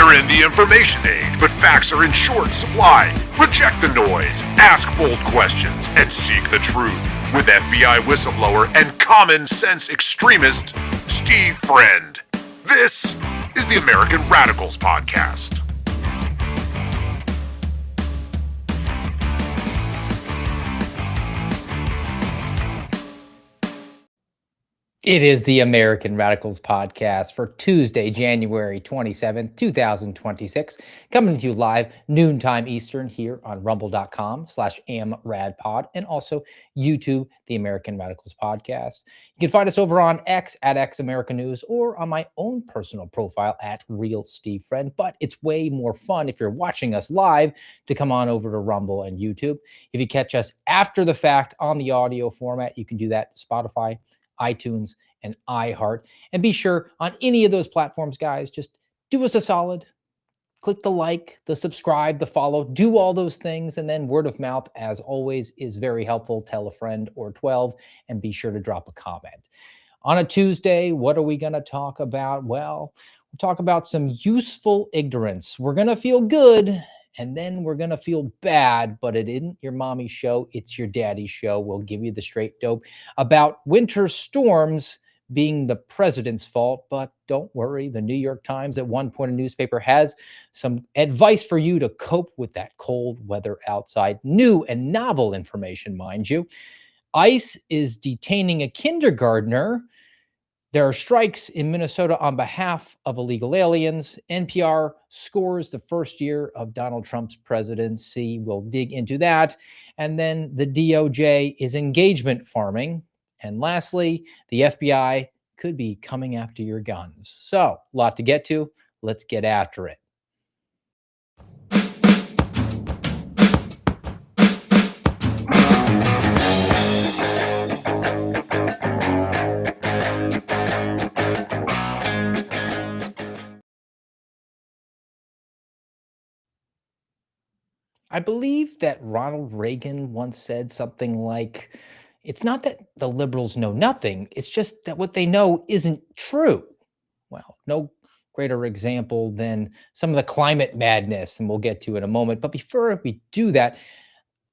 We're in the information age, but facts are in short supply. Reject the noise, ask bold questions, and seek the truth with FBI whistleblower and common sense extremist Steve Friend. This is the American Radicals Podcast. It is the American Radicals Podcast for Tuesday, January 27th, 2026, coming to you live noontime Eastern here on rumble.com/amradpod and also YouTube, the American Radicals Podcast. You can find us over on X at X America News or on my own personal profile at Real Steve Friend. But it's way more fun if you're watching us live to come on over to Rumble and YouTube. If you catch us after the fact on the audio format, you can do that Spotify, iTunes, and iHeart. And be sure on any of those platforms, guys, just do us a solid. Click the like, the subscribe, the follow, do all those things. And then word of mouth, as always, is very helpful. Tell a friend or 12, and be sure to drop a comment. On a Tuesday, what are we going to talk about? Well, we'll talk about some useful ignorance. We're going to feel good, and then we're going to feel bad, but it isn't your mommy's show. It's your daddy's show. We'll give you the straight dope about winter storms being the president's fault. But don't worry, the New York Times, at one point, a newspaper, has some advice for you to cope with that cold weather outside. New and novel information, mind you. ICE is detaining a kindergartner. There are strikes in Minnesota on behalf of illegal aliens. NPR scores the first year of Donald Trump's presidency. We'll dig into that. And then the DOJ is engagement farming. And lastly, the FBI could be coming after your guns. So, a lot to get to. Let's get after it. I believe that Ronald Reagan once said something like, it's not that the liberals know nothing, it's just that what they know isn't true. Well, no greater example than some of the climate madness, and we'll get to in a moment. But before we do that,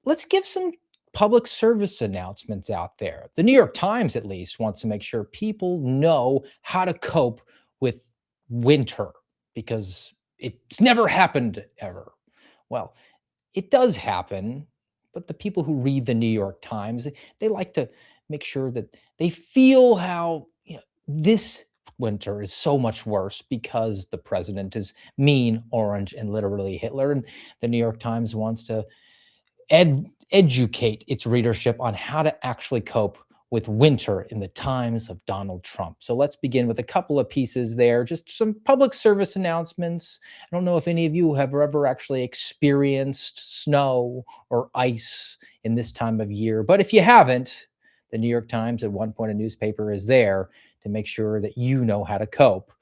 let's give some public service announcements out there. The New York Times, at least, wants to make sure people know how to cope with winter because it's never happened ever. Well, it does happen, but the people who read the New York Times, they like to make sure that they feel how this winter is so much worse because the president is mean, orange, and literally Hitler. And the New York Times wants to educate its readership on how to actually cope with winter in the times of Donald Trump. So let's begin with a couple of pieces there, just some public service announcements. I don't know if any of you have ever actually experienced snow or ice in this time of year, but if you haven't, the New York Times, at one point a newspaper, is there to make sure that you know how to cope.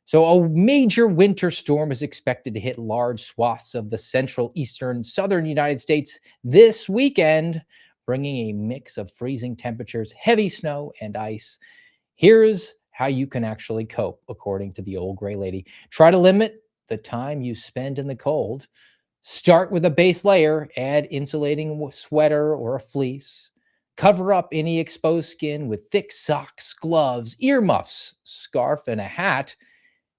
So a major winter storm is expected to hit large swaths of the central, eastern, southern United States this weekend, bringing a mix of freezing temperatures, heavy snow, and ice. Here's how you can actually cope, according to the old gray lady. Try to limit the time you spend in the cold. Start with a base layer, add insulating sweater or a fleece. Cover up any exposed skin with thick socks, gloves, earmuffs, scarf, and a hat.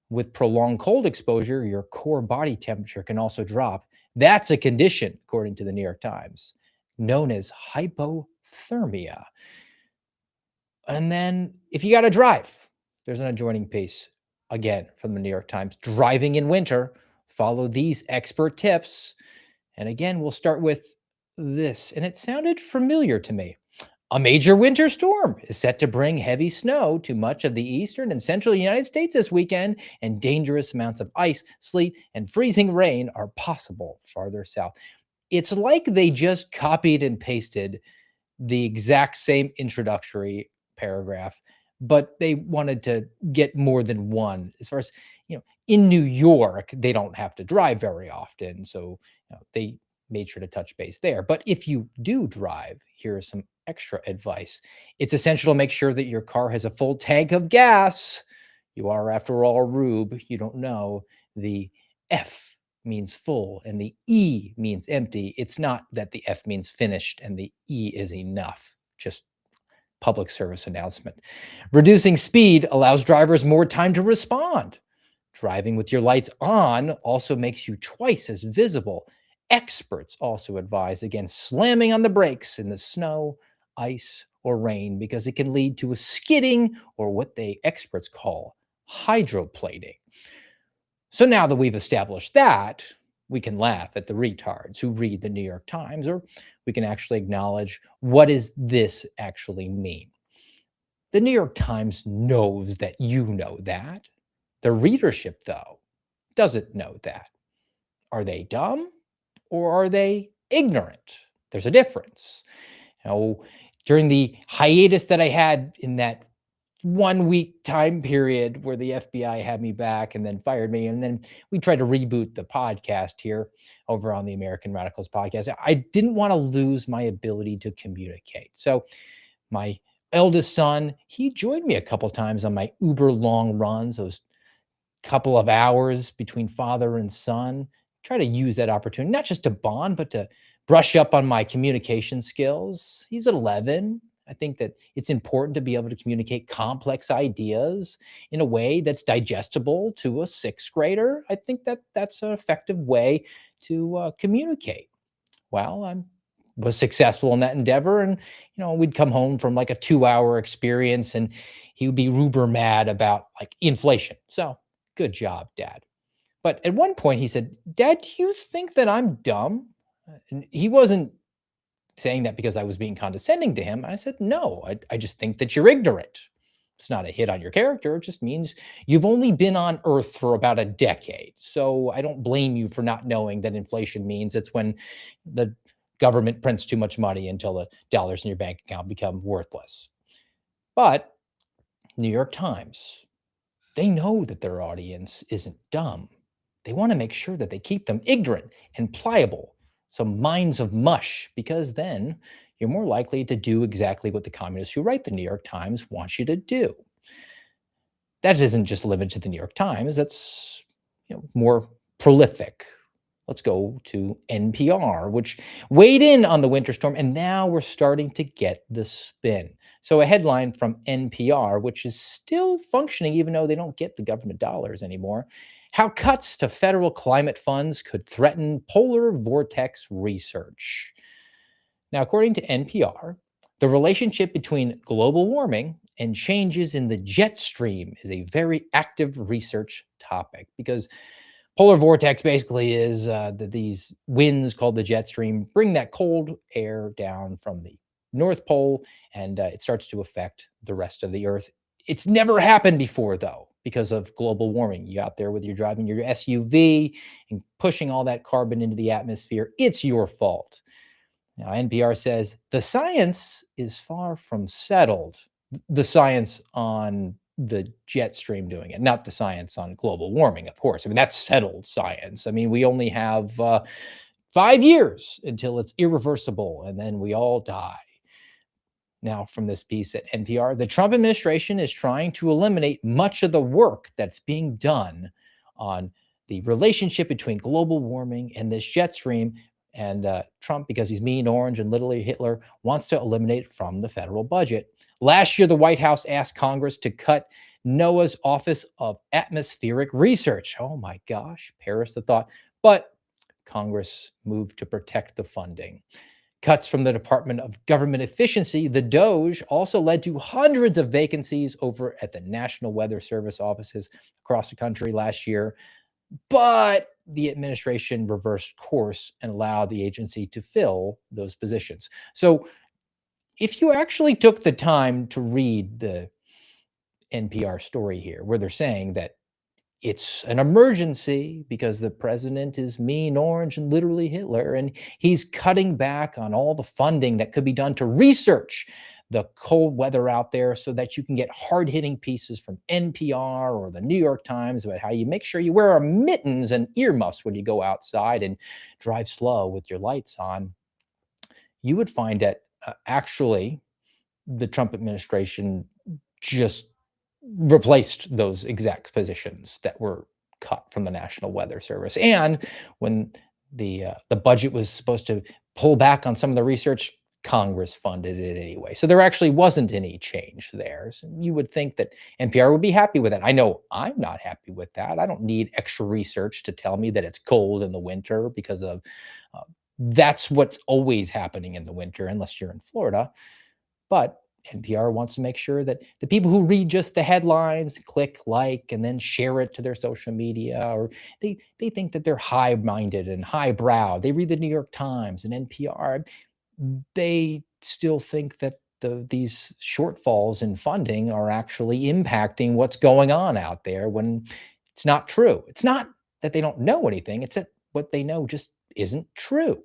With prolonged cold exposure, your core body temperature can also drop. That's a condition, according to the New York Times, known as hypothermia. And then if you got to drive, there's an adjoining piece, again, from the New York Times. Driving in winter, follow these expert tips. And again, we'll start with this, and it sounded familiar to me. A major winter storm is set to bring heavy snow to much of the eastern and central United States this weekend, and dangerous amounts of ice, sleet, and freezing rain are possible farther south. It's like they just copied and pasted the exact same introductory paragraph, but they wanted to get more than one. As far as, in New York, they don't have to drive very often, so they made sure to touch base there. But if you do drive, here is some extra advice. It's essential to make sure that your car has a full tank of gas. You are, after all, a rube. You don't know the F means full and the E means empty. It's not that the F means finished and the E is enough. Just public service announcement. Reducing speed allows drivers more time to respond. Driving with your lights on also makes you twice as visible. Experts also advise against slamming on the brakes in the snow, ice, or rain because it can lead to a skidding or what they experts call hydroplaning. So now that we've established that, we can laugh at the retards who read the New York Times, or we can actually acknowledge what does this actually mean? The New York Times knows that you know that. The readership, though, doesn't know that. Are they dumb or are they ignorant? There's a difference. During the hiatus that I had in that 1 week time period where the FBI had me back and then fired me, and then we tried to reboot the podcast here over on the American Radicals podcast, I didn't want to lose my ability to communicate. So my eldest son, he joined me a couple times on my uber long runs, those couple of hours between father and son. Try to use that opportunity, not just to bond, but to brush up on my communication skills. He's 11. I think that it's important to be able to communicate complex ideas in a way that's digestible to a sixth grader. I think that that's an effective way to communicate. Well, I was successful in that endeavor, and we'd come home from like a 2-hour experience, and he would be uber mad about like inflation. So, good job, Dad. But at one point, he said, "Dad, do you think that I'm dumb?" And he wasn't saying that because I was being condescending to him. I said, "No, I just think that you're ignorant." It's not a hit on your character. It just means you've only been on Earth for about a decade. So I don't blame you for not knowing that inflation means it's when the government prints too much money until the dollars in your bank account become worthless. But New York Times, they know that their audience isn't dumb. They want to make sure that they keep them ignorant and pliable, some minds of mush, because then you're more likely to do exactly what the communists who write the New York Times want you to do. That isn't just limited to the New York Times. That's more prolific. Let's go to NPR, which weighed in on the winter storm, and now we're starting to get the spin. So a headline from NPR, which is still functioning even though they don't get the government dollars anymore: how cuts to federal climate funds could threaten polar vortex research. Now, according to NPR, the relationship between global warming and changes in the jet stream is a very active research topic, because polar vortex basically is that these winds called the jet stream bring that cold air down from the North Pole, and it starts to affect the rest of the Earth. It's never happened before, though, because of global warming. You out there with your driving your SUV and pushing all that carbon into the atmosphere. It's your fault. Now, NPR says the science is far from settled. The science on the jet stream doing it, not the science on global warming, of course. I mean, that's settled science. I mean, we only have 5 years until it's irreversible, and then we all die. Now, from this piece at NPR, the Trump administration is trying to eliminate much of the work that's being done on the relationship between global warming and this jet stream. And Trump, because he's mean, orange, and literally Hitler, wants to eliminate it from the federal budget. Last year, the White House asked Congress to cut NOAA's Office of Atmospheric Research. Oh my gosh, perish the thought. But Congress moved to protect the funding. Cuts from the Department of Government Efficiency, the DOGE, also led to hundreds of vacancies over at the National Weather Service offices across the country last year. But the administration reversed course and allowed the agency to fill those positions. So if you actually took the time to read the NPR story here, where they're saying that it's an emergency because the president is mean, orange, and literally Hitler, and he's cutting back on all the funding that could be done to research the cold weather out there so that you can get hard-hitting pieces from NPR or the New York Times about how you make sure you wear mittens and earmuffs when you go outside and drive slow with your lights on, you would find that actually the Trump administration just replaced those exact positions that were cut from the National Weather Service. And when the budget was supposed to pull back on some of the research, Congress funded it anyway. So there actually wasn't any change there. So you would think that NPR would be happy with it. I know I'm not happy with that. I don't need extra research to tell me that it's cold in the winter because of that's what's always happening in the winter, unless you're in Florida. But NPR wants to make sure that the people who read just the headlines, click like, and then share it to their social media, or they think that they're high-minded and highbrow. They read the New York Times and NPR. They still think that these shortfalls in funding are actually impacting what's going on out there when it's not true. It's not that they don't know anything, it's that what they know just isn't true.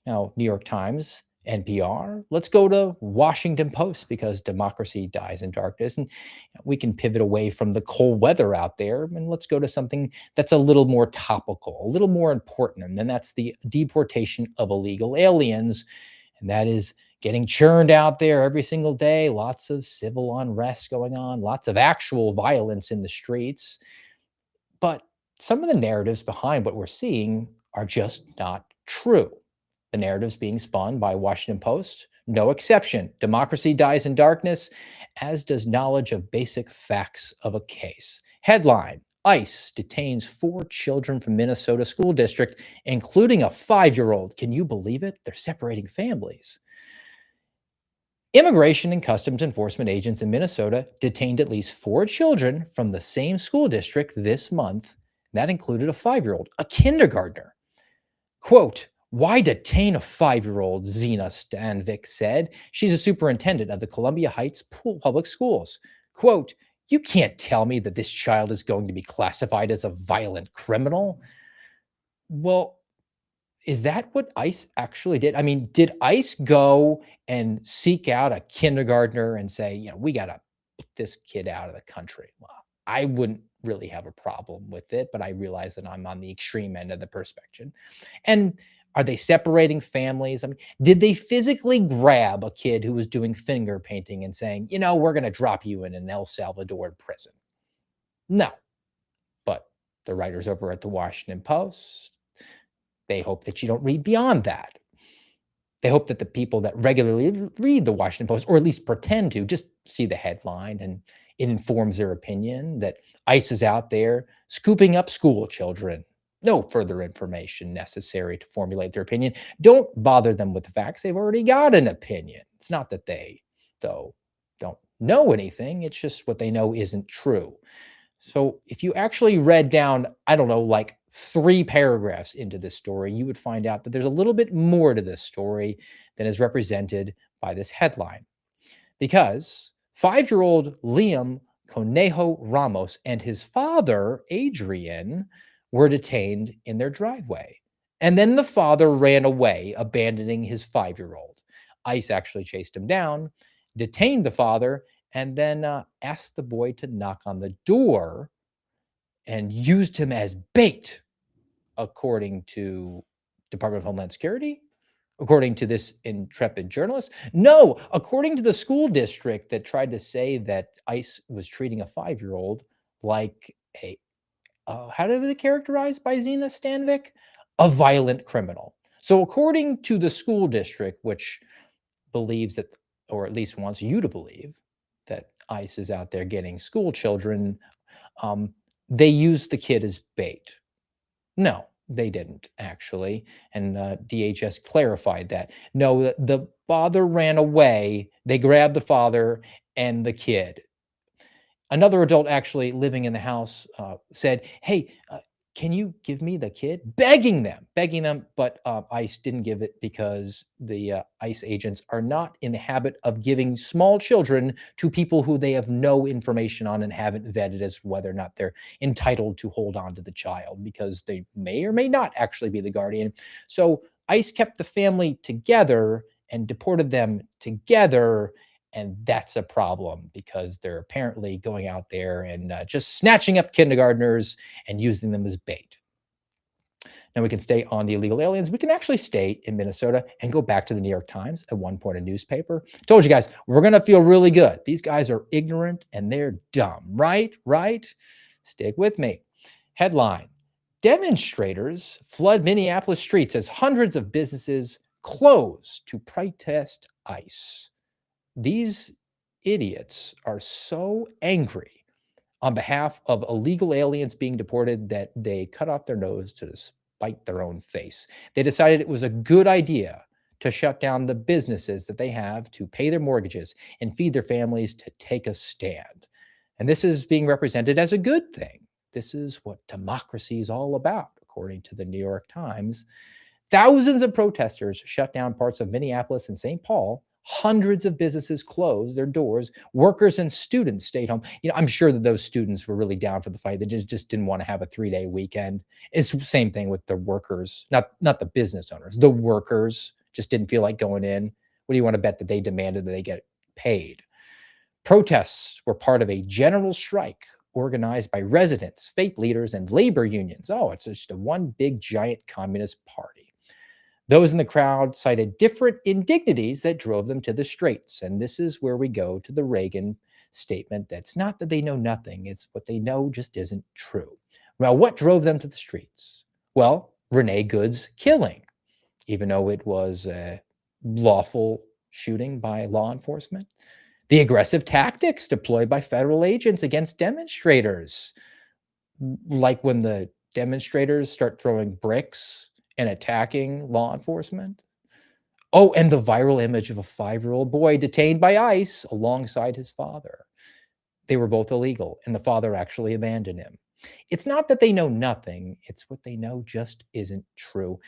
Now, New York Times, NPR, let's go to Washington Post because democracy dies in darkness. And we can pivot away from the cold weather out there and let's go to something that's a little more topical, a little more important. And then that's the deportation of illegal aliens. And that is getting churned out there every single day. Lots of civil unrest going on, lots of actual violence in the streets. But some of the narratives behind what we're seeing are just not true. The narratives being spun by Washington Post, no exception. Democracy dies in darkness, as does knowledge of basic facts of a case. Headline: ICE detains 4 children from Minnesota school district, including a 5-year-old. Can you believe it? They're separating families. Immigration and Customs Enforcement agents in Minnesota detained at least 4 children from the same school district this month. That included a 5-year-old, a kindergartner. Quote, "Why detain a 5-year-old?" Zena Stanvik said. She's a superintendent of the Columbia Heights Public Schools. Quote, "You can't tell me that this child is going to be classified as a violent criminal." Well, is that what ICE actually did? I mean, did ICE go and seek out a kindergartner and say, we got to put this kid out of the country? Well, I wouldn't really have a problem with it, but I realize that I'm on the extreme end of the perspective. And are they separating families? I mean, did they physically grab a kid who was doing finger painting and saying, we're going to drop you in an El Salvador prison? No. But the writers over at the Washington Post, they hope that you don't read beyond that. They hope that the people that regularly read the Washington Post, or at least pretend to, just see the headline and it informs their opinion that ICE is out there scooping up school children. No further information necessary to formulate their opinion. Don't bother them with the facts. They've already got an opinion. It's not that they, though, don't know anything. It's just what they know isn't true. So if you actually read down, I don't know, like 3 paragraphs into this story, you would find out that there's a little bit more to this story than is represented by this headline. Because 5-year-old Liam Conejo Ramos and his father, Adrian, were detained in their driveway. And then the father ran away, abandoning his 5-year-old. ICE actually chased him down, detained the father, and then asked the boy to knock on the door and used him as bait, according to Department of Homeland Security, according to this intrepid journalist. No, according to the school district that tried to say that ICE was treating a 5-year-old like a, how did it characterized by Zena Stanvik? A violent criminal. So according to the school district, which believes that, or at least wants you to believe, that ICE is out there getting school children, they used the kid as bait. No, they didn't actually. And DHS clarified that. No, the father ran away. They grabbed the father and the kid. Another adult actually living in the house said, "Hey, can you give me the kid?" Begging them, but ICE didn't give it because the ICE agents are not in the habit of giving small children to people who they have no information on and haven't vetted as whether or not they're entitled to hold on to the child, because they may or may not actually be the guardian. So ICE kept the family together and deported them together. And that's a problem because they're apparently going out there and just snatching up kindergartners and using them as bait. Now we can stay on the illegal aliens. We can actually stay in Minnesota and go back to the New York Times, at one point a newspaper. Told you guys, we're going to feel really good. These guys are ignorant and they're dumb, right? Right? Stick with me. Headline: Demonstrators flood Minneapolis streets as hundreds of businesses close to protest ICE. These idiots are so angry on behalf of illegal aliens being deported that they cut off their nose to spite their own face. They decided it was a good idea to shut down the businesses that they have to pay their mortgages and feed their families to take a stand. And this is being represented as a good thing. This is what democracy is all about, according to the New York Times. Thousands of protesters shut down parts of Minneapolis and St. Paul. Hundreds of businesses closed their doors. Workers and students stayed home. I'm sure that those students were really down for the fight. They just didn't want to have a 3-day weekend. It's the same thing with the workers, not the business owners. The workers just didn't feel like going in. What do you want to bet that they demanded that they get paid? Protests were part of a general strike organized by residents, faith leaders, and labor unions. Oh, it's just a one big giant communist party. Those in the crowd cited different indignities that drove them to the streets. And this is where we go to the Reagan statement that's not that they know nothing, it's what they know just isn't true. Well, what drove them to the streets? Well, Renee Good's killing, even though it was a lawful shooting by law enforcement. The aggressive tactics deployed by federal agents against demonstrators, like when the demonstrators start throwing bricks and attacking law enforcement. Oh, and the viral image of a 5-year-old boy detained by ICE alongside his father. They were both illegal, and the father actually abandoned him. It's not that they know nothing, it's what they know just isn't true.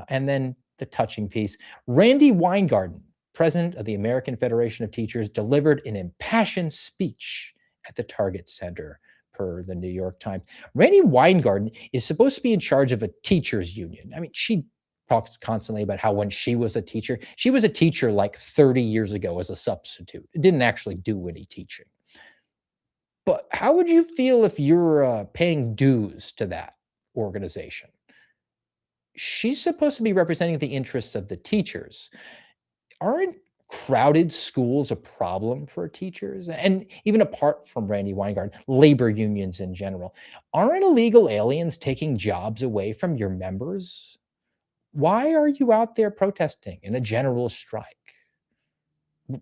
And then the touching piece: Randy Weingarten, president of the American Federation of Teachers, delivered an impassioned speech at the Target Center, per the New York Times. Randy Weingarten is supposed to be in charge of a teachers union. I mean, she talks constantly about how when she was a teacher like 30 years ago as a substitute. It didn't actually do any teaching. But how would you feel if you're paying dues to that organization? She's supposed to be representing the interests of the teachers. Aren't crowded schools a problem for teachers? And even apart from Randy Weingarten, labor unions in general, aren't illegal aliens taking jobs away from your members? Why are you out there protesting in a general strike?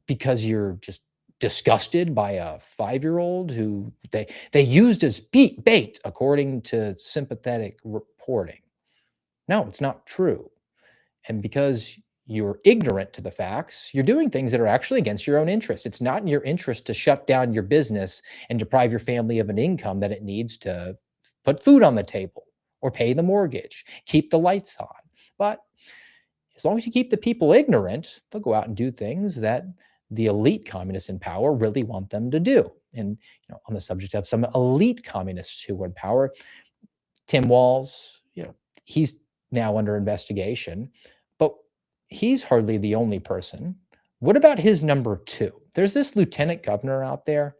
Because you're just disgusted by a 5-year-old who they used as bait, according to sympathetic reporting. No, it's not true. And because you're ignorant to the facts, you're doing things that are actually against your own interests. It's not in your interest to shut down your business and deprive your family of an income that it needs to put food on the table or pay the mortgage, keep the lights on. But as long as you keep the people ignorant, they'll go out and do things that the elite communists in power really want them to do. And on the subject of some elite communists who were in power, Tim Walz, he's now under investigation, but he's hardly the only person. What about his number 2? There's this lieutenant governor out there.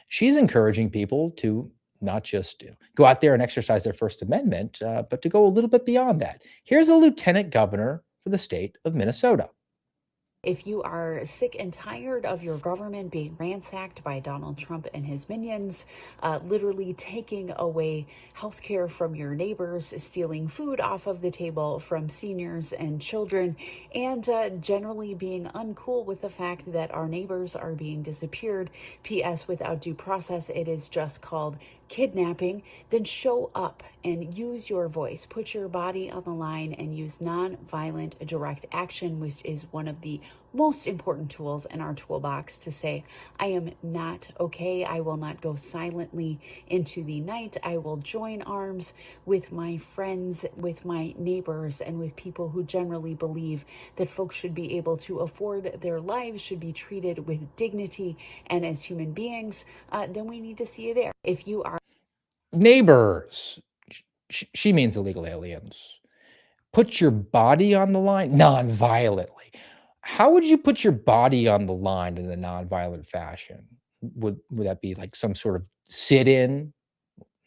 She's encouraging people to not just go out there and exercise their First Amendment, but to go a little bit beyond that. Here's a lieutenant governor for the state of Minnesota. If you are sick and tired of your government being ransacked by Donald Trump and his minions, literally taking away healthcare from your neighbors, stealing food off of the table from seniors and children, and generally being uncool with the fact that our neighbors are being disappeared, P.S. without due process, it is just called kidnapping, then show up and use your voice. Put your body on the line and use non-violent direct action, which is one of the most important tools in our toolbox to say, I am not okay. I will not go silently into the night. I will join arms with my friends, with my neighbors, and with people who generally believe that folks should be able to afford their lives, should be treated with dignity and as human beings. Then we need to see you there. If you are neighbors, she means illegal aliens. Put your body on the line non-violently. How would you put your body on the line in a non-violent fashion? Would that be like some sort of sit-in?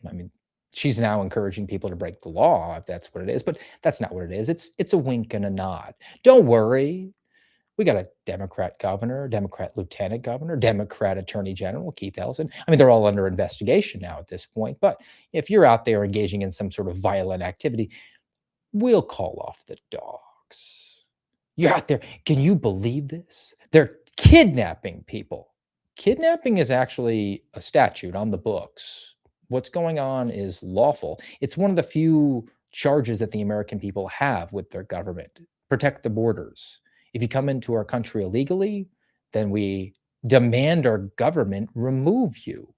I mean, she's now encouraging people to break the law if that's what it is, but that's not what it is. It's a wink and a nod. Don't worry. We got a Democrat governor, Democrat lieutenant governor, Democrat attorney general, Keith Ellison. I mean, they're all under investigation now at this point. But if you're out there engaging in some sort of violent activity, we'll call off the dogs. You're out there. Can you believe this? They're kidnapping people. Kidnapping is actually a statute on the books. What's going on is lawful. It's one of the few charges that the American people have with their government. Protect the borders. If you come into our country illegally, then we demand our government remove you.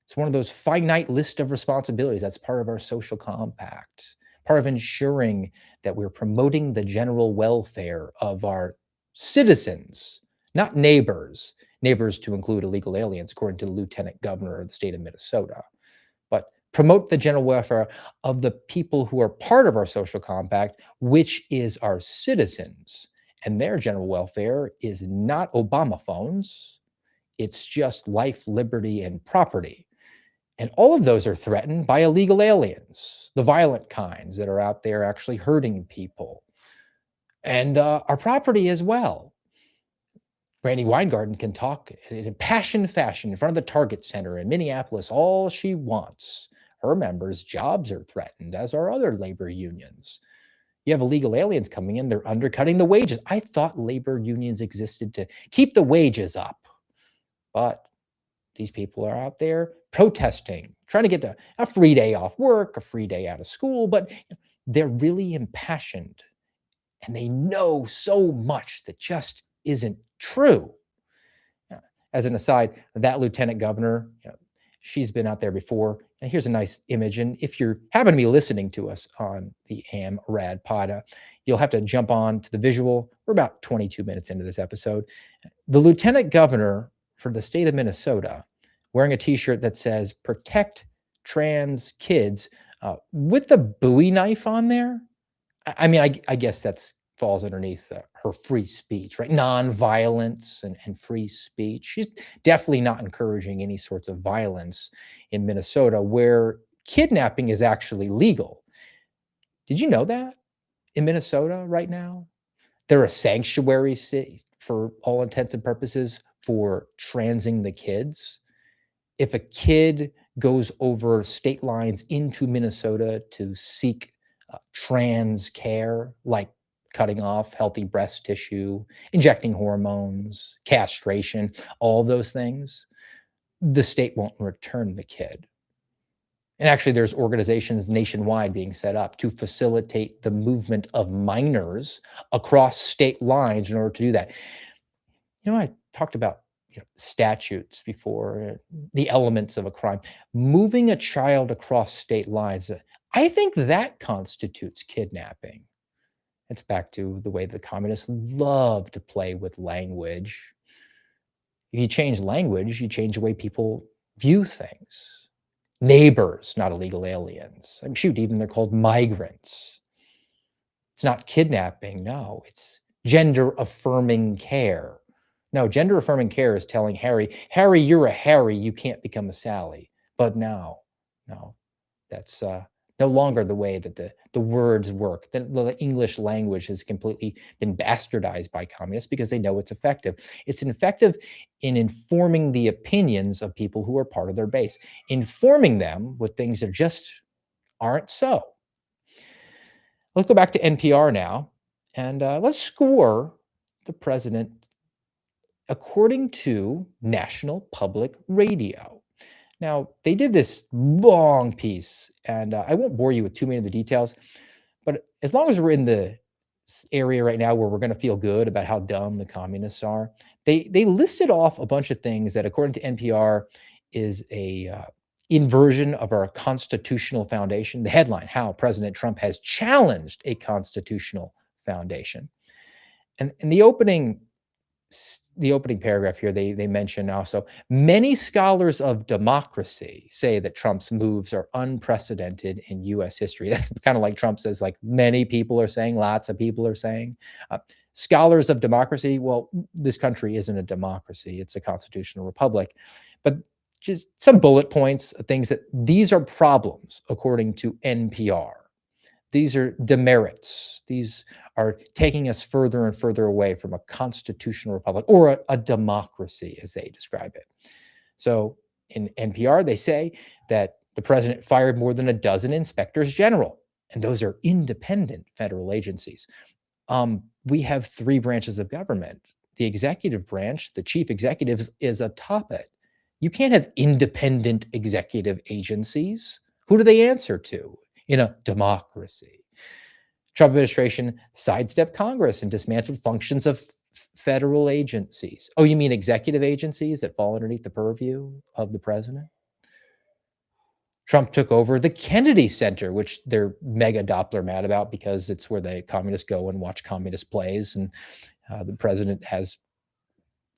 It's one of those finite list of responsibilities. That's part of our social compact, part of ensuring that we're promoting the general welfare of our citizens, not neighbors. Neighbors to include illegal aliens, according to the lieutenant governor of the state of Minnesota. But promote the general welfare of the people who are part of our social compact, which is our citizens. And their general welfare is not Obama phones. It's just life, liberty, and property. And all of those are threatened by illegal aliens, the violent kinds that are out there actually hurting people, and our property as well. Brandy Weingarten can talk in impassioned fashion in front of the Target Center in Minneapolis all she wants. Her members' jobs are threatened, as are other labor unions. You have illegal aliens coming in, they're undercutting the wages. I thought labor unions existed to keep the wages up. But these people are out there protesting, trying to get a free day off work, a free day out of school, but they're really impassioned. And they know so much that just isn't true. As an aside, that lieutenant governor, she's been out there before. And here's a nice image. And if you're happen to be listening to us on the AmRad pod, you'll have to jump on to the visual. We're about 22 minutes into this episode. The lieutenant governor for the state of Minnesota wearing a t-shirt that says "Protect Trans Kids" with the Bowie knife on there. I mean, I guess that's falls underneath her free speech, right? Non-violence and free speech. She's definitely not encouraging any sorts of violence in Minnesota, where kidnapping is actually legal. Did you know that? In Minnesota right now, they're a sanctuary city for all intents and purposes for transing the kids. If a kid goes over state lines into Minnesota to seek trans care, like cutting off healthy breast tissue, injecting hormones, castration, all those things, the state won't return the kid. And actually, there's organizations nationwide being set up to facilitate the movement of minors across state lines in order to do that. I talked about statutes before, the elements of a crime. Moving a child across state lines, I think that constitutes kidnapping. It's back to the way the communists love to play with language. If you change language, you change the way people view things. Neighbors, not illegal aliens. I mean, shoot, even they're called migrants. It's not kidnapping, no. It's gender-affirming care. No, gender-affirming care is telling Harry, you're a Harry, you can't become a Sally. But no, that's no longer the way that the words work. The English language has completely been bastardized by communists because they know it's effective. It's effective in informing the opinions of people who are part of their base, informing them with things that just aren't so. Let's go back to NPR now, and let's score the president according to National Public Radio. Now, they did this long piece, and I won't bore you with too many of the details, but as long as we're in the area right now where we're going to feel good about how dumb the communists are, they listed off a bunch of things that, according to NPR, is a inversion of our constitutional foundation. The headline, how President Trump has challenged a constitutional foundation. And in the opening paragraph here, they mention also, many scholars of democracy say that Trump's moves are unprecedented in U.S. history. That's kind of like Trump says, like many people are saying, lots of people are saying. Scholars of democracy, well, this country isn't a democracy. It's a constitutional republic. But just some bullet points, things that these are problems, according to NPR, These are demerits. These are taking us further and further away from a constitutional republic or a democracy, as they describe it. So in NPR, they say that the president fired more than a dozen inspectors general, and those are independent federal agencies. We have three branches of government. The executive branch, the chief executive, is atop it. You can't have independent executive agencies. Who do they answer to in a democracy? Trump administration sidestepped Congress and dismantled functions of federal agencies. Oh, you mean executive agencies that fall underneath the purview of the president? Trump took over the Kennedy Center, which they're mega Doppler mad about because it's where the communists go and watch communist plays, and the president has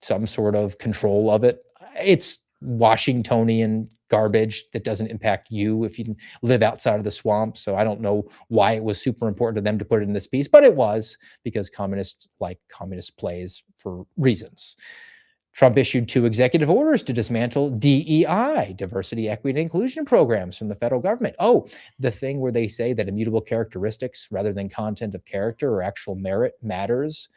some sort of control of it. It's Washingtonian garbage that doesn't impact you if you live outside of the swamp. So I don't know why it was super important to them to put it in this piece, but it was because communists like communist plays for reasons. Trump issued 2 executive orders to dismantle DEI, diversity, equity, and inclusion programs from the federal government. Oh, the thing where they say that immutable characteristics rather than content of character or actual merit matters.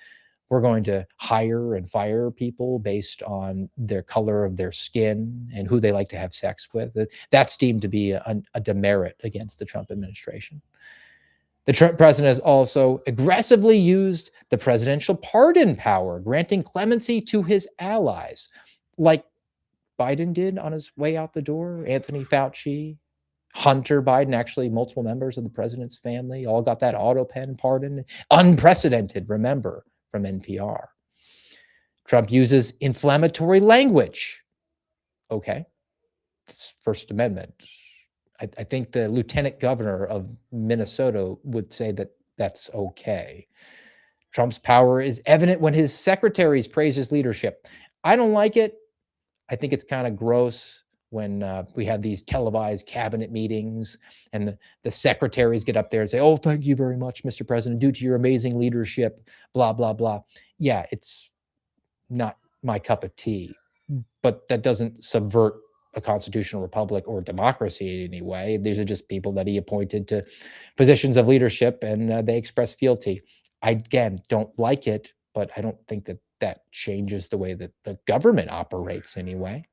We're going to hire and fire people based on their color of their skin and who they like to have sex with. That's deemed to be a demerit against the Trump administration. The Trump president has also aggressively used the presidential pardon power, granting clemency to his allies, like Biden did on his way out the door. Anthony Fauci, Hunter Biden, actually multiple members of the president's family, all got that auto pen pardon. Unprecedented, remember, from NPR. Trump uses inflammatory language. Okay, it's First Amendment. I think the lieutenant governor of Minnesota would say that that's okay. Trump's power is evident when his secretaries praise his leadership. I don't like it. I think it's kind of gross when we have these televised cabinet meetings and the secretaries get up there and say, oh, thank you very much, Mr. President, due to your amazing leadership, blah, blah, blah. Yeah, it's not my cup of tea, but that doesn't subvert a constitutional republic or democracy in any way. These are just people that he appointed to positions of leadership, and they express fealty. I, again, don't like it, but I don't think that that changes the way that the government operates anyway.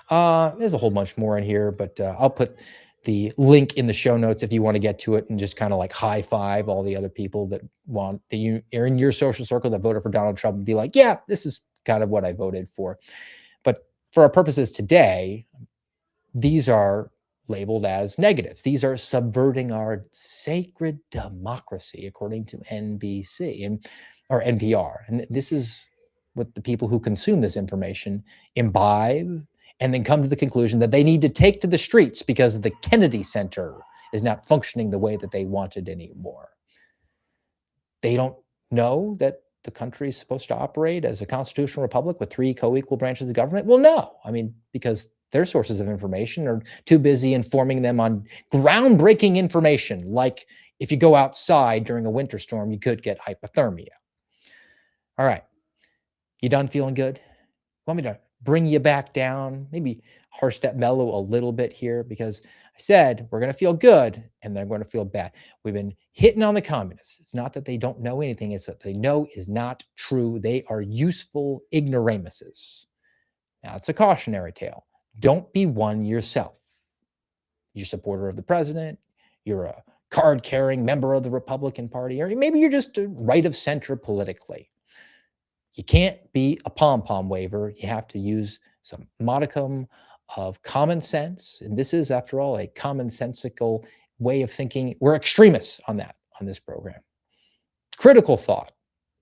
There's a whole bunch more in here, but I'll put the link in the show notes if you want to get to it and just kind of like high five all the other people that want that are in your social circle that voted for Donald Trump and be like, yeah, this is kind of what I voted for. But for our purposes today, these are labeled as negatives. These are subverting our sacred democracy, according to NBC or NPR. And this is what the people who consume this information imbibe and then come to the conclusion that they need to take to the streets because the Kennedy Center is not functioning the way that they wanted anymore. They don't know that the country is supposed to operate as a constitutional republic with 3 co-equal branches of government? Well, no. I mean, because their sources of information are too busy informing them on groundbreaking information, like if you go outside during a winter storm, you could get hypothermia. All right. You done feeling good? Want me to bring you back down? Maybe harsh that mellow a little bit here, because I said we're going to feel good and they're going to feel bad. We've been hitting on the communists. It's not that they don't know anything. It's that they know is not true. They are useful ignoramuses. Now, it's a cautionary tale. Don't be one yourself. You're a supporter of the president. You're a card-carrying member of the Republican Party, or maybe you're just a right of center politically. You can't be a pom-pom waver. You have to use some modicum of common sense. And this is, after all, a commonsensical way of thinking. We're extremists on that, on this program. Critical thought,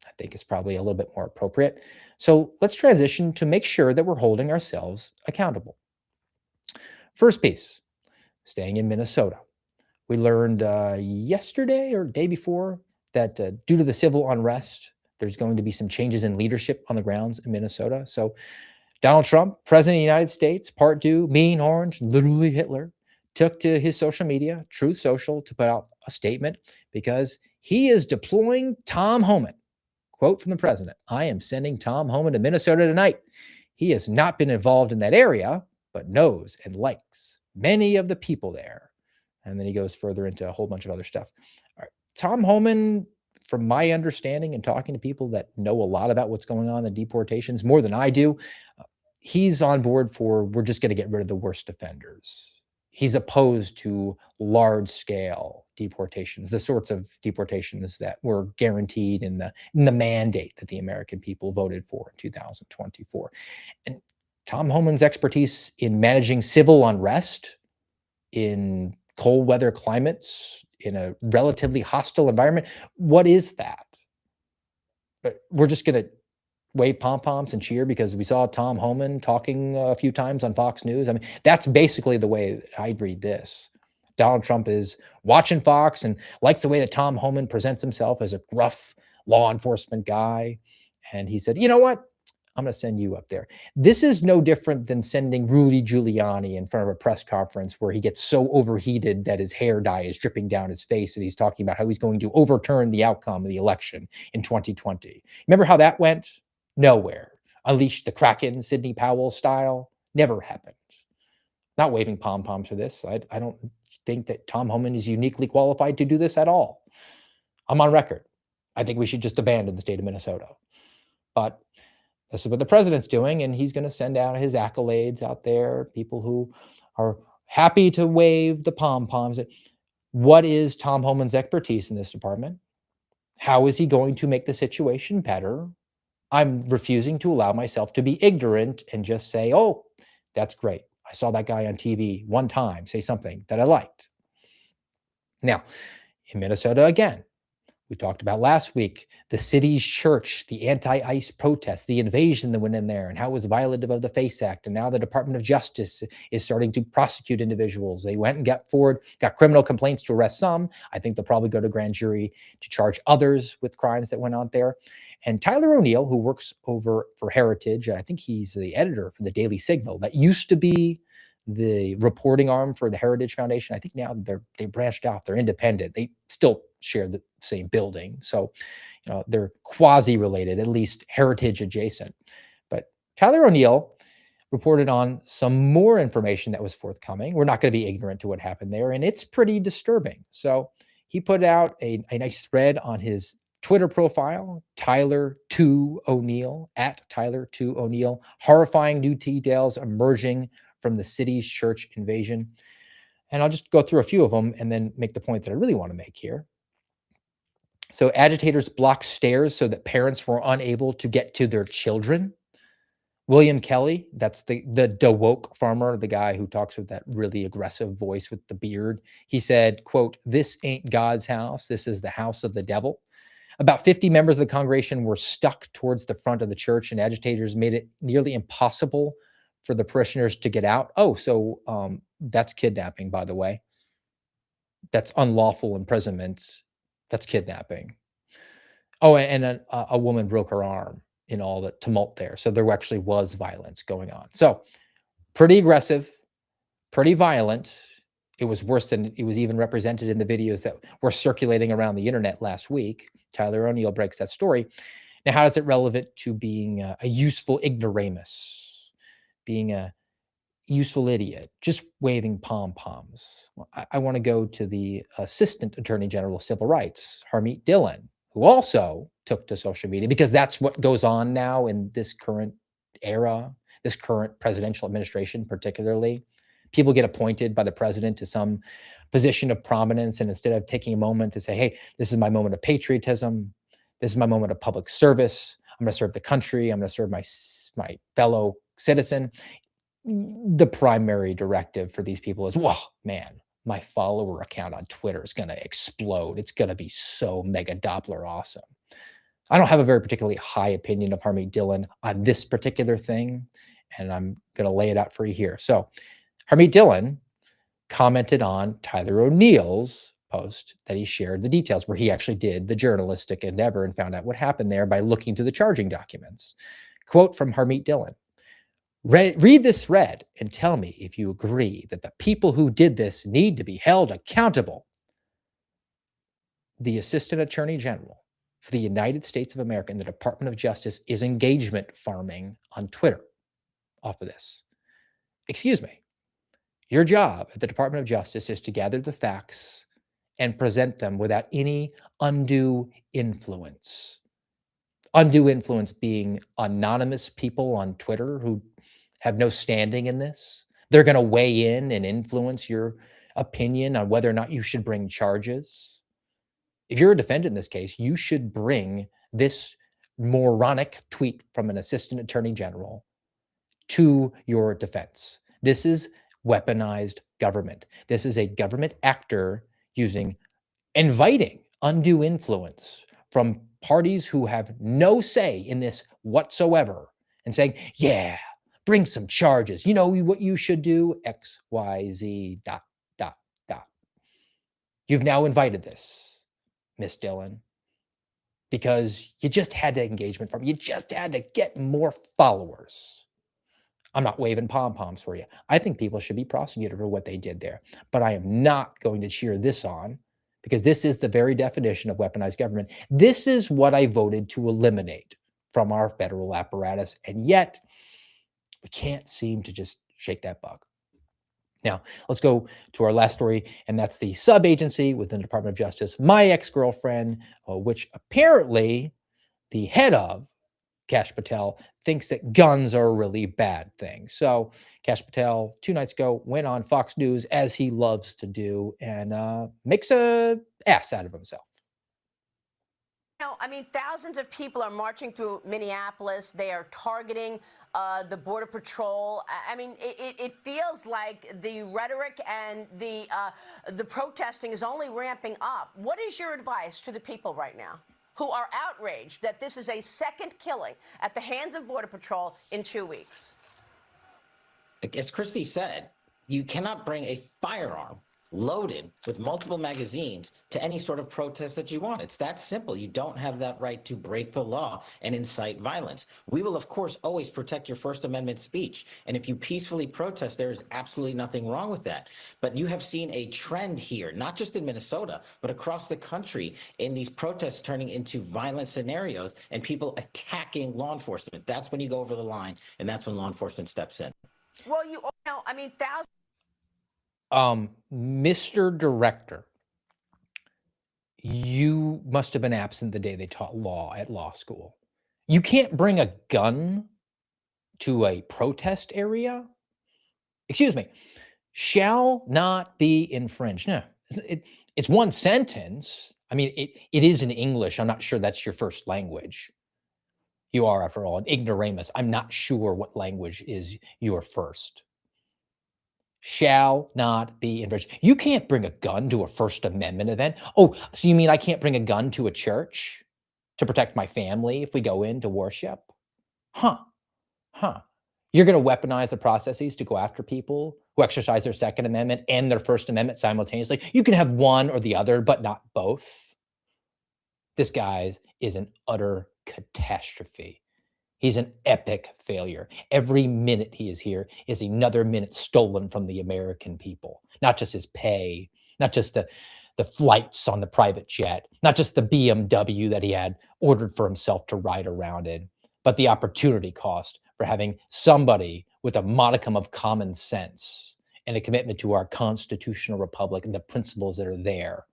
I think, is probably a little bit more appropriate. So let's transition to make sure that we're holding ourselves accountable. First piece, staying in Minnesota. We learned yesterday or day before that due to the civil unrest, there's going to be some changes in leadership on the grounds in Minnesota. So Donald Trump, president of the United States, part 2, mean orange, literally Hitler, took to his social media, Truth Social, to put out a statement because he is deploying Tom Homan. Quote from the president, I am sending Tom Homan to Minnesota tonight. He has not been involved in that area, but knows and likes many of the people there. And then he goes further into a whole bunch of other stuff. All right. Tom Homan, from my understanding and talking to people that know a lot about what's going on in deportations, more than I do, he's on board for we're just going to get rid of the worst offenders. He's opposed to large scale deportations, the sorts of deportations that were guaranteed in the mandate that the American people voted for in 2024. And Tom Homan's expertise in managing civil unrest in cold weather climates, in a relatively hostile environment, what is that? But we're just going to wave pom-poms and cheer because we saw Tom Homan talking a few times on Fox News. I mean, that's basically the way that I'd read this. Donald Trump is watching Fox and likes the way that Tom Homan presents himself as a gruff law enforcement guy. And he said, you know what? I'm going to send you up there. This is no different than sending Rudy Giuliani in front of a press conference where he gets so overheated that his hair dye is dripping down his face and he's talking about how he's going to overturn the outcome of the election in 2020. Remember how that went? Nowhere. Unleash the Kraken, Sidney Powell style. Never happened. Not waving pom-poms for this. I don't think that Tom Homan is uniquely qualified to do this at all. I'm on record. I think we should just abandon the state of Minnesota. But this is what the president's doing, and he's going to send out his accolades out there, people who are happy to wave the pom-poms. What is Tom Homan's expertise in this department? How is he going to make the situation better? I'm refusing to allow myself to be ignorant and just say, oh, that's great. I saw that guy on TV one time say something that I liked. Now, in Minnesota, again, we talked about last week, the city's church, the anti-ICE protests, the invasion that went in there and how it was violative of the FACE Act. And now the Department of Justice is starting to prosecute individuals. They went and got criminal complaints to arrest some. I think they'll probably go to grand jury to charge others with crimes that went on there. And Tyler O'Neill, who works over for Heritage, I think he's the editor for the Daily Signal. That used to be the reporting arm for the Heritage Foundation. I think now they branched out. They're independent. They still share the same building. So, they're quasi-related, at least heritage adjacent. But Tyler O'Neill reported on some more information that was forthcoming. We're not going to be ignorant to what happened there, and it's pretty disturbing. So he put out a nice thread on his Twitter profile, Tyler2O'Neill, at Tyler2O'Neill, horrifying new details emerging from the city's church invasion. And I'll just go through a few of them and then make the point that I really want to make here. So agitators blocked stairs so that parents were unable to get to their children. William Kelly, that's the DeWoke farmer, the guy who talks with that really aggressive voice with the beard. He said, quote, "This ain't God's house. This is the house of the devil." About 50 members of the congregation were stuck towards the front of the church, and agitators made it nearly impossible for the parishioners to get out. Oh, so that's kidnapping, by the way. That's unlawful imprisonment. That's kidnapping. Oh, and a woman broke her arm in all the tumult there. So there actually was violence going on. So pretty aggressive, pretty violent. It was worse than it was even represented in the videos that were circulating around the internet last week. Tyler O'Neill breaks that story. Now, how is it relevant to being a useful ignoramus, being a useful idiot, just waving pom-poms? Well, I want to go to the Assistant Attorney General of Civil Rights, Harmeet Dillon, who also took to social media because that's what goes on now in this current era, this current presidential administration particularly. People get appointed by the president to some position of prominence, and instead of taking a moment to say, hey, this is my moment of patriotism, this is my moment of public service, I'm going to serve the country, I'm going to serve my fellow citizen, the primary directive for these people is, well, man, my follower account on Twitter is going to explode. It's going to be so mega Doppler awesome. I don't have a very particularly high opinion of Harmeet Dillon on this particular thing, and I'm going to lay it out for you here. So Harmeet Dillon commented on Tyler O'Neill's post that he shared the details, where he actually did the journalistic endeavor and found out what happened there by looking through the charging documents. Quote from Harmeet Dillon: Read this thread and tell me if you agree that the people who did this need to be held accountable. The Assistant Attorney General for the United States of America and the Department of Justice is engagement farming on Twitter off of this. Excuse me. Your job at the Department of Justice is to gather the facts and present them without any undue influence. Undue influence being anonymous people on Twitter who have no standing in this. They're going to weigh in and influence your opinion on whether or not you should bring charges. If you're a defendant in this case, you should bring this moronic tweet from an assistant attorney general to your defense. This is weaponized government. This is a government actor inviting undue influence from parties who have no say in this whatsoever and saying, yeah, bring some charges. You know what you should do? X, Y, Z, dot, dot, dot. You've now invited this, Miss Dillon, because you just had the engagement from, you just had to get more followers. I'm not waving pom-poms for you. I think people should be prosecuted for what they did there, but I am not going to cheer this on because this is the very definition of weaponized government. This is what I voted to eliminate from our federal apparatus, and yet we can't seem to just shake that bug. Now, let's go to our last story, and that's the sub-agency within the Department of Justice, My Ex-Girlfriend, which apparently the head of, Kash Patel, thinks that guns are a really bad thing. So Kash Patel, 2 nights ago, went on Fox News, as he loves to do, and makes a ass out of himself. I mean, thousands of people are marching through Minneapolis. They are targeting the Border Patrol. I mean, it feels like the rhetoric and the protesting is only ramping up. What is your advice to the people right now who are outraged that this is a second killing at the hands of Border Patrol in 2 weeks? As Christy said, you cannot bring a firearm loaded with multiple magazines to any sort of protest that you want. It's that simple. You don't have that right to break the law and incite violence. We will, of course, always protect your First Amendment speech. And if you peacefully protest, there is absolutely nothing wrong with that. But you have seen a trend here, not just in Minnesota, but across the country, in these protests turning into violent scenarios and people attacking law enforcement. That's when you go over the line, and that's when law enforcement steps in. Well, you know, I mean, thousands. Mr. Director, you must have been absent the day they taught law at law school. You can't bring a gun to a protest area? Excuse me, shall not be infringed. No, it's one sentence. I mean, it is in English. I'm not sure that's your first language. You are, after all, an ignoramus. I'm not sure what language is your first. Shall not be infringed. You can't bring a gun to a First Amendment event. Oh, so you mean I can't bring a gun to a church to protect my family if we go in to worship? Huh. You're going to weaponize the processes to go after people who exercise their Second Amendment and their First Amendment simultaneously. You can have one or the other, but not both. This guy is an utter catastrophe. He's an epic failure. Every minute he is here is another minute stolen from the American people. Not just his pay, not just the flights on the private jet, not just the BMW that he had ordered for himself to ride around in, but the opportunity cost for having somebody with a modicum of common sense and a commitment to our constitutional republic and the principles that are there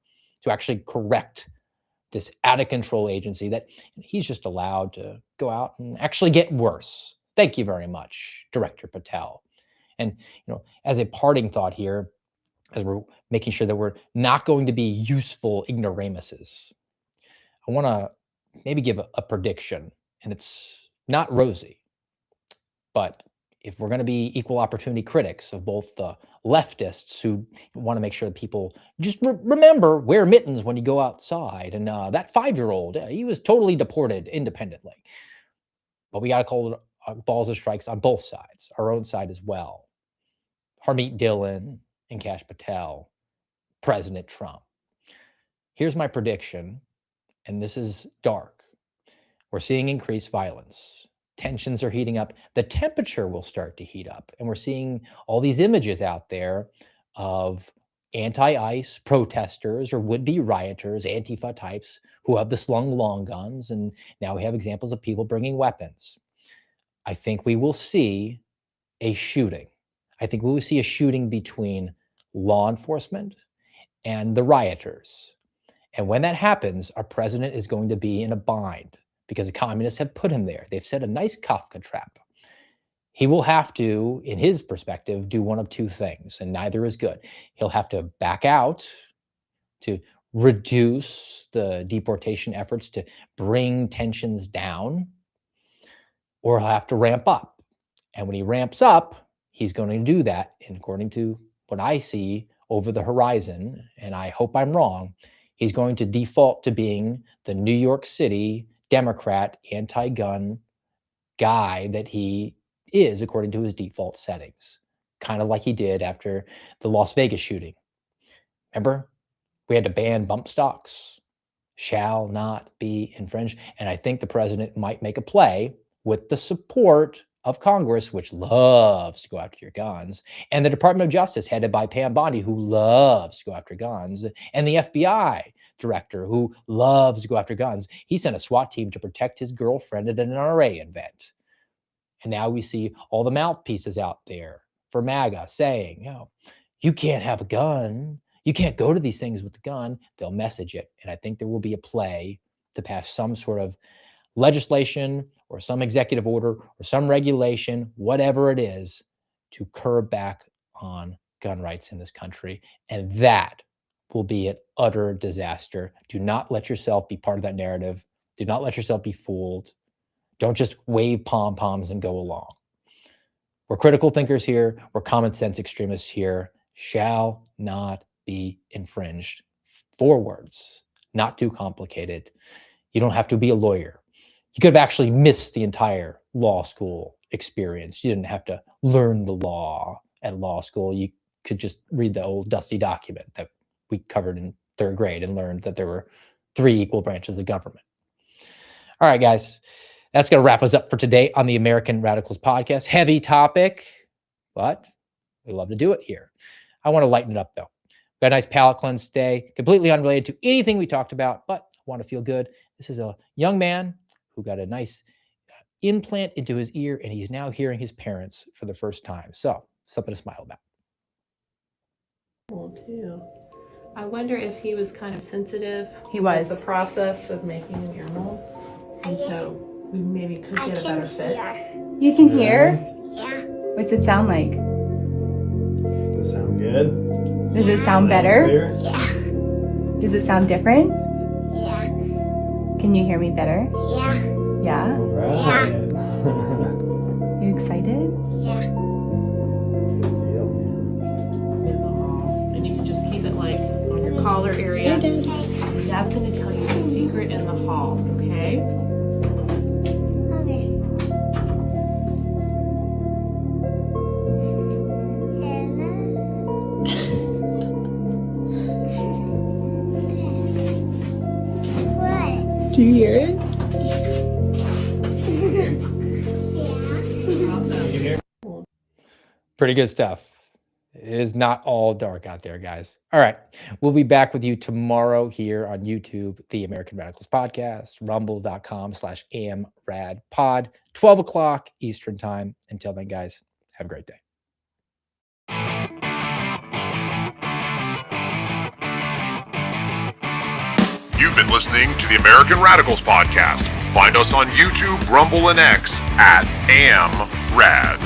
to actually correct this out-of-control agency that he's just allowed to go out and actually get worse. Thank you very much, Director Patel. And as a parting thought here, as we're making sure that we're not going to be useful ignoramuses, I want to maybe give a prediction, and it's not rosy, but if we're going to be equal opportunity critics of both the leftists who want to make sure that people just remember, wear mittens when you go outside, and that 5-year-old, he was totally deported independently. But we got to call it balls and strikes on both sides, our own side as well. Harmeet Dillon and Kash Patel, President Trump. Here's my prediction, and this is dark. We're seeing increased violence. Tensions are heating up. The temperature will start to heat up. And we're seeing all these images out there of anti-ICE protesters or would-be rioters, Antifa types, who have the slung long guns. And now we have examples of people bringing weapons. I think we will see a shooting. I think we will see a shooting between law enforcement and the rioters. And when that happens, our president is going to be in a bind because the communists have put him there. They've set a nice Kafka trap. He will have to, in his perspective, do one of two things, and neither is good. He'll have to back out to reduce the deportation efforts to bring tensions down, or he'll have to ramp up. And when he ramps up, he's going to do that, and according to what I see over the horizon, and I hope I'm wrong, he's going to default to being the New York City Democrat anti-gun guy that he is according to his default settings, kind of like he did after the Las Vegas shooting. Remember, we had to ban bump stocks, shall not be infringed. And I think the president might make a play with the support of Congress, which loves to go after your guns, and the Department of Justice, headed by Pam Bondi, who loves to go after guns, and the FBI director, who loves to go after guns. He sent a SWAT team to protect his girlfriend at an NRA event. And now we see all the mouthpieces out there for MAGA saying, you can't have a gun. You can't go to these things with the gun. They'll message it. And I think there will be a play to pass some sort of legislation or some executive order or some regulation, whatever it is, to curb back on gun rights in this country. And that will be an utter disaster. Do not let yourself be part of that narrative. Do not let yourself be fooled. Don't just wave pom-poms and go along. We're critical thinkers here. We're common sense extremists here. Shall not be infringed. 4 words, not too complicated. You don't have to be a lawyer. You could have actually missed the entire law school experience. You didn't have to learn the law at law school. You could just read the old dusty document that we covered in 3rd grade and learned that there were 3 equal branches of government. All right, guys. That's going to wrap us up for today on the American Radicals podcast. Heavy topic, but we love to do it here. I want to lighten it up, though. Got a nice palate cleanse today, completely unrelated to anything we talked about, but I want to feel good. This is a young man who got a nice implant into his ear, and he's now hearing his parents for the first time. So, something to smile about. Well, too. I wonder if he was kind of sensitive. He was. With the process of making an ear mold. And so we maybe could get a better fit. You can hear? Yeah. What's it sound like? Does it sound good? Does it sound better? Clear? Yeah. Does it sound different? Yeah. Can you hear me better? Yeah. Yeah? Right. You excited? Yeah. Good deal, man. In the hall. And you can just keep it like on your collar area. Dad's going to tell you a secret in the hall, okay? Okay. What? Do you hear it? Pretty good stuff. It is not all dark out there, guys. All right. We'll be back with you tomorrow here on YouTube, the American Radicals Podcast, rumble.com/amradpod, 12 o'clock Eastern time. Until then, guys, have a great day. You've been listening to the American Radicals Podcast. Find us on YouTube, Rumble, and X at AmRadPod.